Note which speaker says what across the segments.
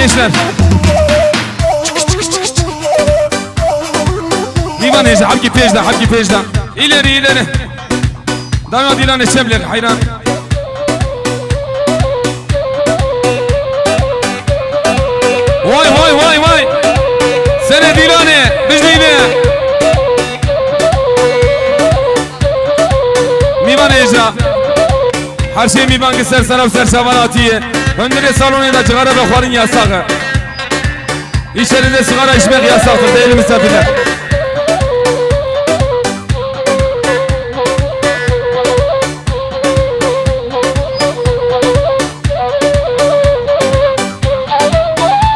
Speaker 1: gençler. Divan Ece, Habki Pejda, Habki Pejda. İleri ileri. Daima Dilan Eşemler, hayran. Vay vay vay vay. Sene Dilan'e, Bejde'yle. Mivan Ece. Her şey Mivan Gıser Saraf Serşavan Atiye. Öndere salonunda cigara ve kuarın yasağı. İçeride sigara içmek yasaktır değerli misafirler.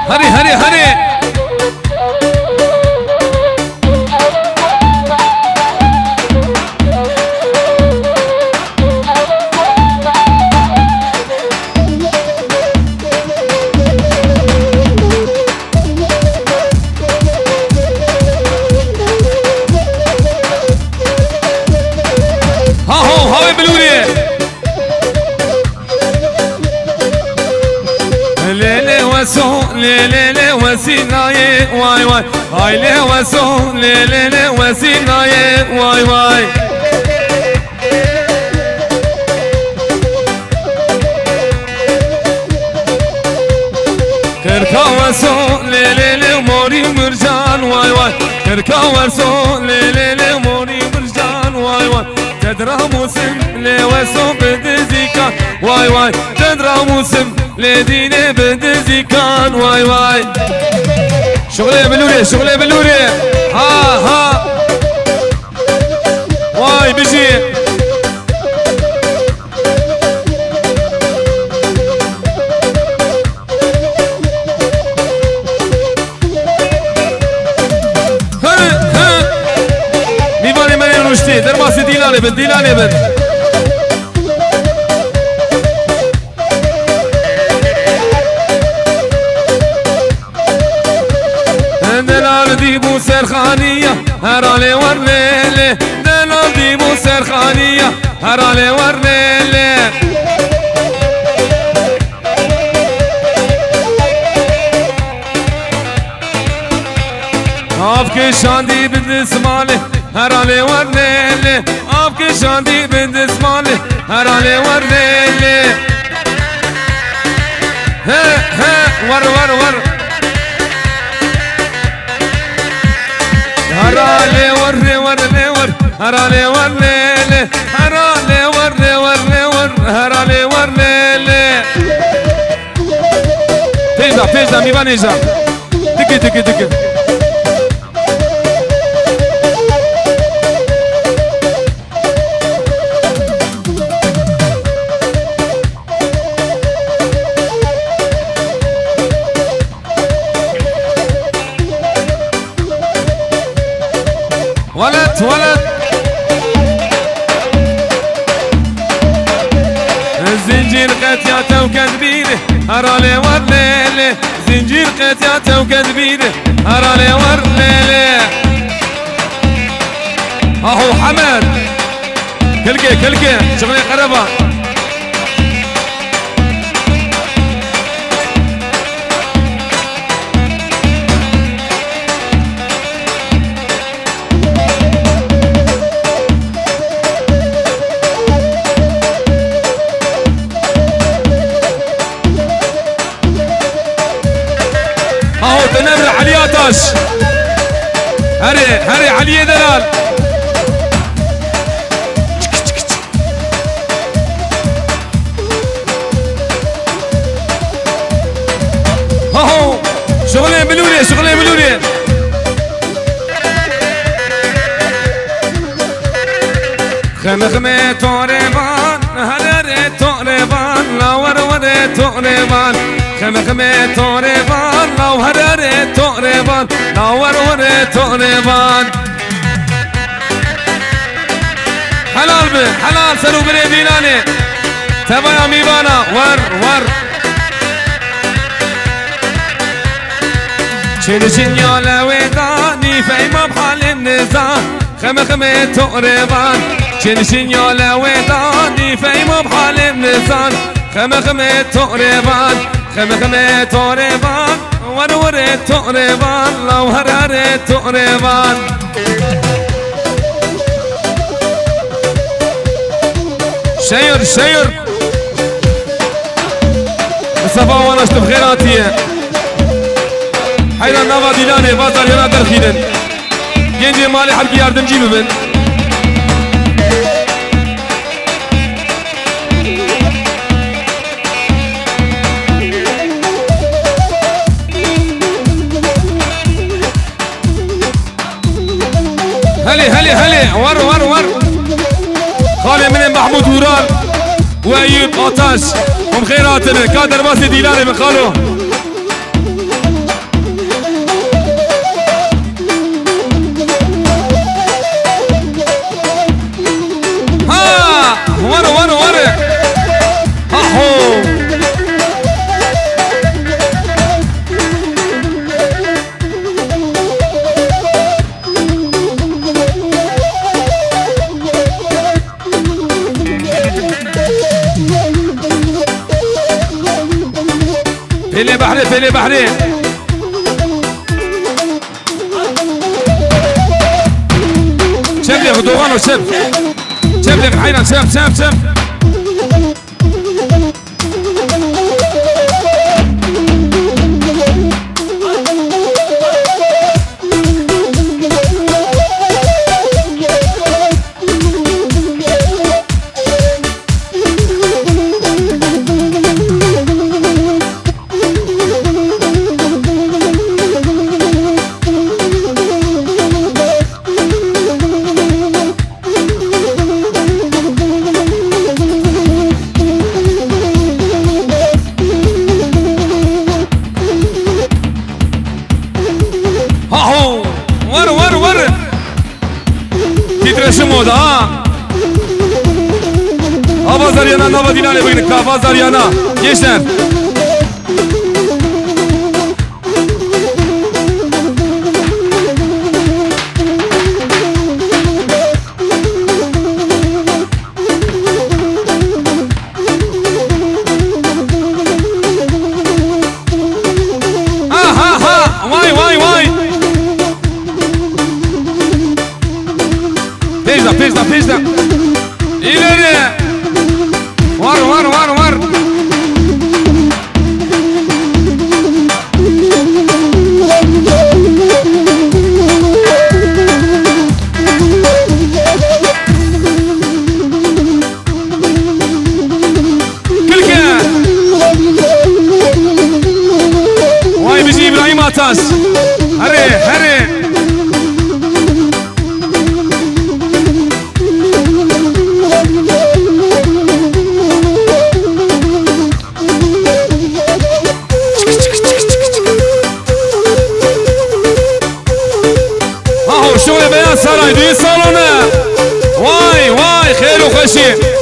Speaker 1: Hadi hadi hadi. ليلة وسيناي واي واي هاي ليه وسو ليلة وسيناي واي واي كركا وسو ليلة موري مرجان واي واي كركا وسو ليلة موري مرجان واي واي تدرى موسم لي وسو بدزيكا واي واي تدرى موسم لديني بدزي كان واي واي شغلي بلوري شغلي بلوري ها ها واي بيجي ها ميباني مريم رشدي درباسي ديلاني بن ديلاني بن ديبو سرخانية هرالي ورليلي دلال ديبو سرخانية هرالي ورليلي افكي شاندي بالدسمالي هرالي ورليلي افكي شاندي بالدسمالي هرالي ورليلي ها ها ور ور ور هرالي وري وري ور هرالي وري هرالي وري وري ور هرالي وري تيجا تيجا ميبان ايجا تكي تكي تكي ولد ولد الزنجير قتياته وكذبينه هرالي ورليلي زنجير قتياته وكذبينه هرالي ورليلي اهو حمد كلكي كلكي شغلي قربة تنمر علياتش هري هري علي دلال هاهو شغلين بلوري شغلين بلوري خمخمي توريبان هرري توريبان لا وروري توريبان خمخمي توريبان لا هرري توريبان لا وروري توريبان حلال بي حلال سرو بني ديناني تبا يا ميبانا ور ور شيلشين يا لويداني فايمة بحال النزاع خمخمي توريبان شيلشين يا لويداني فايمة بحال النزاع خمخمي توريبان خمخمه توربان ورور توربان لو هرهر توربان شير شير صباح ونشت بخيراتيه حيلا نوا ديلاني بازار ينا درخينن genci mali halki yardımcı mı ben? هلي ور خالي من محمود وران وأيوب قطاش ومخيراتنا كادر باسي ديلاني من خالو ور هاهو فيلي بحري شب لي غدوغانو شب لي حينا شب ور تitreşim oldu ha. Avazlar yana nava dinale bugün kavazlar yana gençler. Vay. Pizda. İleri. Var. Külke. Vay bizi İbrahim Atas. Hadi. شغل بيان سراي دي صالونه واي خير وخشي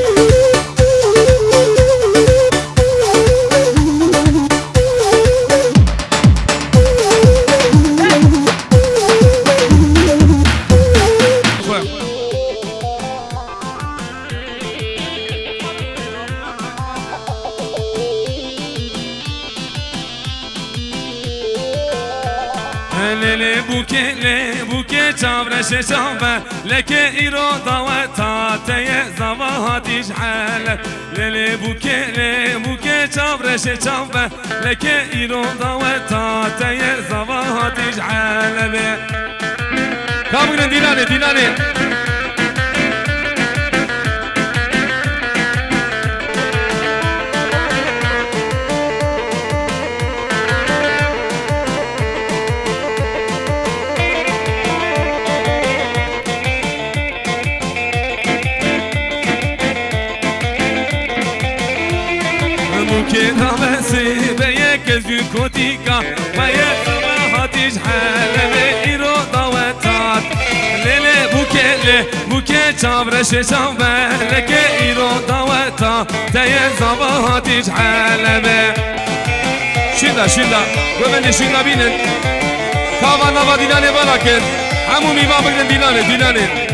Speaker 1: بوكي چاورش شامبه لكي إيرو داوتا تيه زواهاتيش حالة للي بوكي چاورش شامبه لكي إيرو داوتا تيه زواهاتيش حالة كابقنا ديلاني كنامسي بيك الكوتيكا ويا صباحاتيش حالة بإيرو داوتات ليلي بوكي چابرش شامبه لكي إيرو داوتا تيه صباحاتيش حالة شندا ومن شندا بينن كاوانا وديلاني بلاكن همو ميوا بگن ديلاني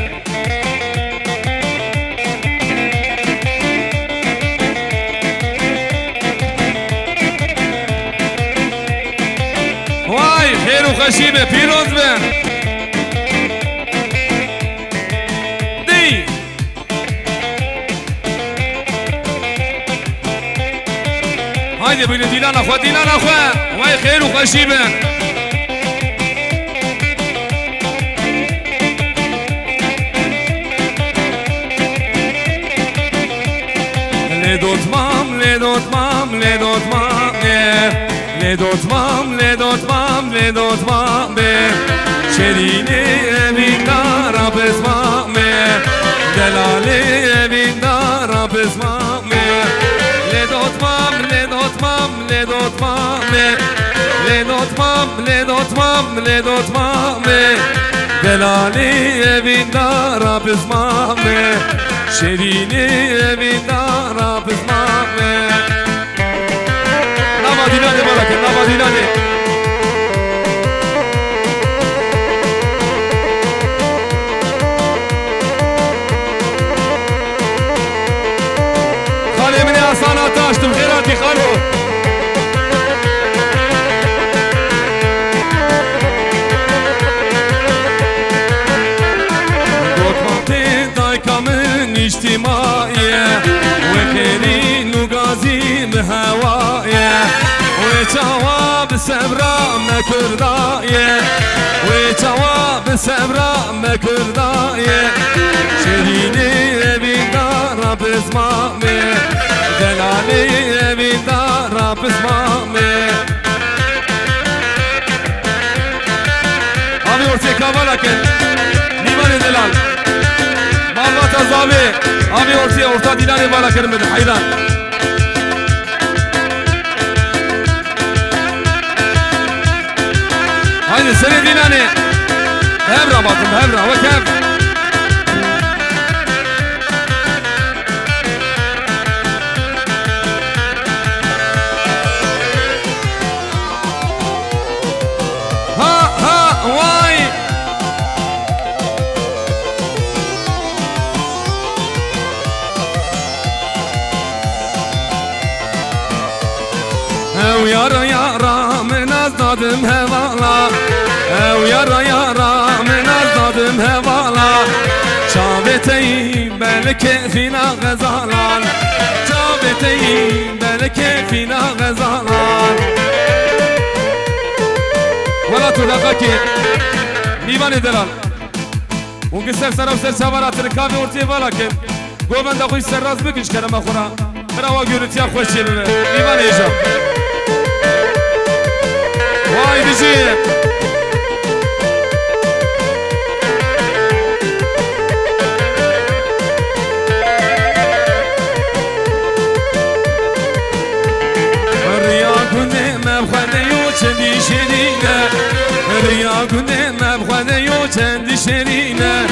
Speaker 1: خیر و خوشی به پیروز به دی هایده بینه دیلان اخوه دیلان اخوه وای خیر و خوشی به لدوتمام لدوتمام لدوتمام لدوتمام لدوتمام لدوتمام شرینه امین دارا بزمام دلاله امین دارا بزمام لدوتمام لدوتمام لدوتمام لدوتمام لدوتمام لدوتمام دلاله امین دارا بزمام شرینه امین دارا بزمام نبادیلاده بالاکه نبادیلاده خالی منی اصانا تاشتم خیراتی خالو دوتمانتی دایکامن اجتماعیه وکری نگازی بهوایه وجواب سبرا مكردايه وجواب سبرا مكردايه شريني بدار بزمامي دلالي بدار بزمامي ابي ورتي كمالك نيمان دلال مالما تزاوي ابي ورتي ورتا ديناني بالا كرمد حيران هاي السنة ديناني هبرة باطن هبرة وكيف ها ها واي او يارا من ازدادم هوالا او يارا من ازدادم هوالا شابتي بلك فينا غزالان شابتي بلك فينا غزالان ولا تلاقاك نيوان دلال وقسر سر وسر شوارات ركابي ورتي بالك قومن دخوي سر راز بكش كلام اخرى برا وجورتي خوش شيل نيوان يجا واي بيجي چندی شرینه ریا کنه مبخونه یو چندی شرینه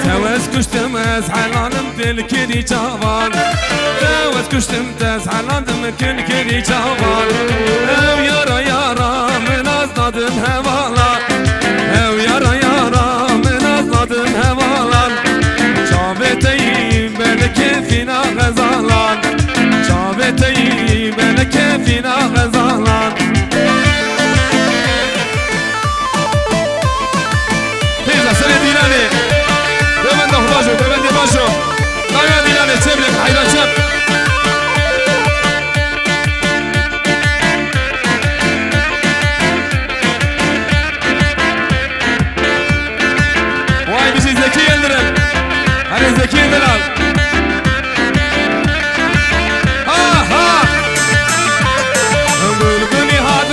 Speaker 1: توز کشتم از حلالم دل کری جوان توز کشتم از حلالم دل کری جوان او یارا من از دادم هوالا او یارا من از دادم هوالا شابتایی بلکه فینا غزالان شابتایی بلکه فینا غزالان سنة ديلاني دومن دخلاشو دومن دباشو نايا ديلاني تبلك حيران شب واي بيجي زكي يندرن هاني زكي يندرن ها ها قولي هاد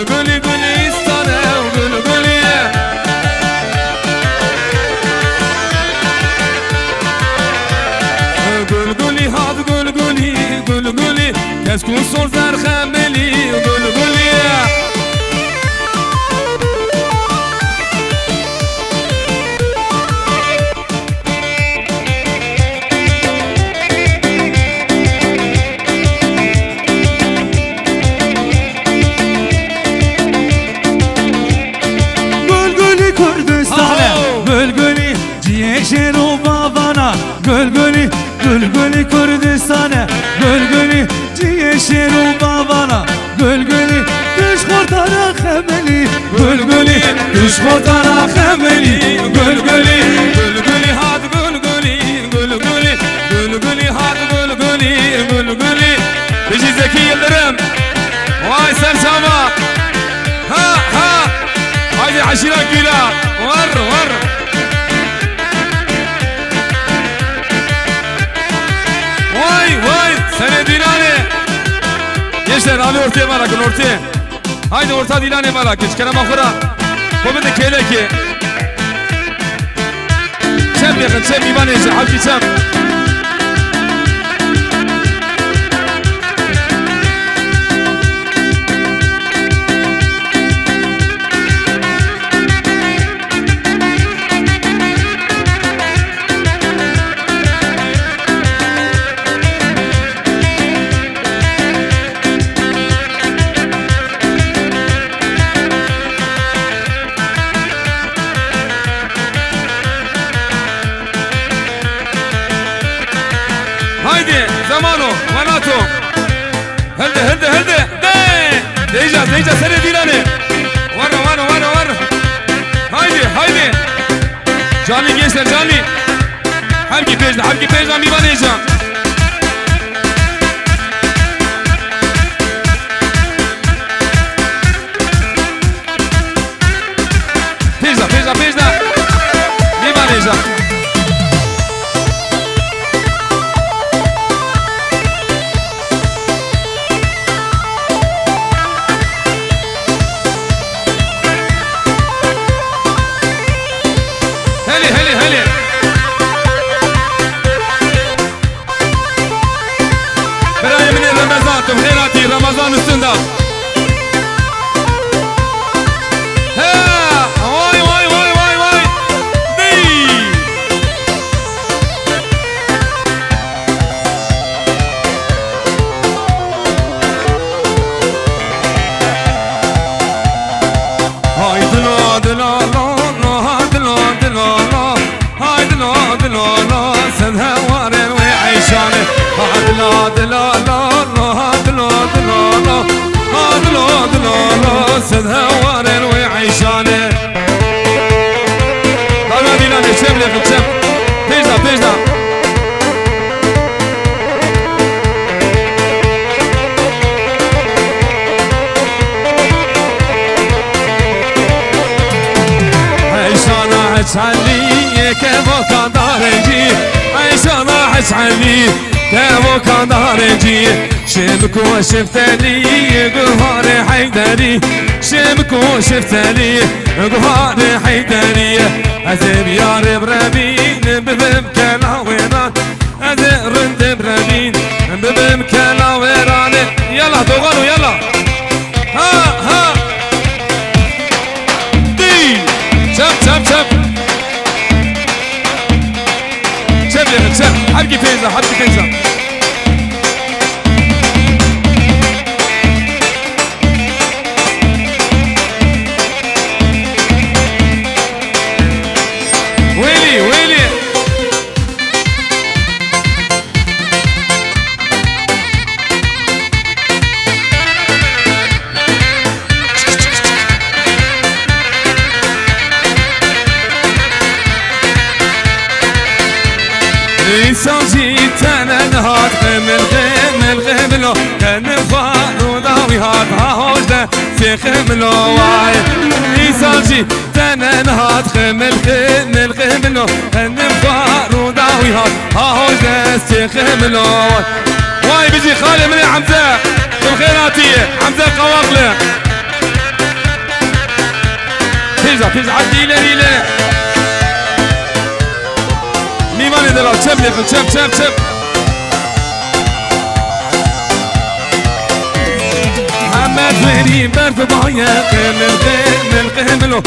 Speaker 1: قولي قولي استنى وقولي قولي هاد قولي كسكون صور زر خملي قولي
Speaker 2: شیرو بابانا گلگلی کردستانه گلگلی جیه شیرو بابانا گلگلی دش خورد بوتانا خملي قلقلي
Speaker 1: قلقلي هات قلقلي قلقلي قلقلي هات قلقلي قلقلي بيجي زكي الرم واي سرسامة ها هايدي عشيرة كيلا ور واي سنة ديناني يشتر على ortaya malakın ortaya haydi orta dilane malak hiç kerem akura bu bir de keleki çem yakın çem iman ece halki çem haydi zamano manato helde deyeceğiz seni dilani var haydi cani gençler cani hangi pejda mi banayacağım pejda mi banayacağım هلي براي من رمضان تمهيراتي رمضان السنة ها واي دي هاي دلا سنها وارن وعيشانه دلا سنها وارن وعيشانه طالما دينا نشم لك تشم بيجدا عيشانه عشالي كيفو كدارجي عيشانه عشالي كيفو كدارجي شمك وشفتني قهار حيدري شمك وشفتني قهار حيدري أزر يا رب ربين ببم كلاويران أزر رند بربين ببم كلاويران يلا دوغانو يلا ها دي شب حركي فيزا ويلي إنسان جيتنا نهار غمل كان فارو داوي هات هاوجنا في خملو واي إنسان جيتنا نهار غمل كان فارو داوي هات هاوجنا في خملو واي بيجي خالي من حمزة بالخيراتية حمزة قواقله بيجا عدي ليلة ميماني دلال çem محمد ويري برد بايا قمل